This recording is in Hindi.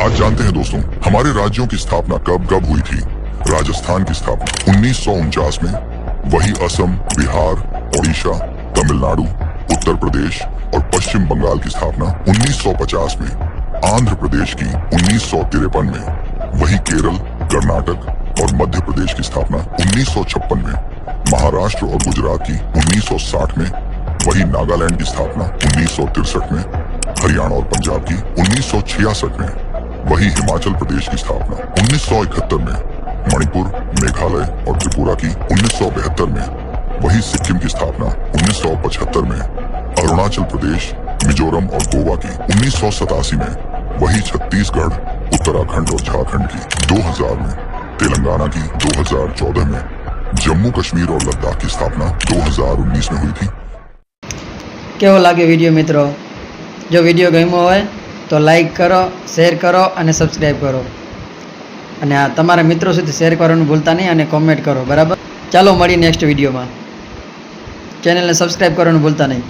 आज जानते हैं दोस्तों, हमारे राज्यों की स्थापना कब हुई थी। राजस्थान की स्थापना 1949 में, वही असम, बिहार, ओडिशा, तमिलनाडु, उत्तर प्रदेश और पश्चिम बंगाल की स्थापना 1950 में, आंध्र प्रदेश की 1953 में, वही केरल, कर्नाटक और मध्य प्रदेश की स्थापना 1956 में, महाराष्ट्र और गुजरात की 1960 में, वही नागालैंड की स्थापना 1963 में, हरियाणा और पंजाब की 1966 में, वही हिमाचल प्रदेश की स्थापना 1971 में, मणिपुर, मेघालय और त्रिपुरा की 1972 में, वही सिक्किम की स्थापना 1975 में, अरुणाचल प्रदेश, मिजोरम और गोवा की 1987 में, वही छत्तीसगढ़, उत्तराखंड और झारखंड की 2000 में, तेलंगाना की 2014 में, जम्मू कश्मीर और लद्दाख की स्थापना 2019 में हुई थी। केवो लागे विडियो मित्रों? जो विडियो गम्यो होय तो लाइक करो, शेर करो और सब्सक्राइब करो અને આ તમારા મિત્રો સુધી શેર કરવાનું ભૂલતા નહીં અને કોમેન્ટ કરો, બરાબર? ચાલો મળી નેક્સ્ટ વિડીયોમાં. ચેનલને સબસ્ક્રાઈબ કરવાનું ભૂલતા નહીં.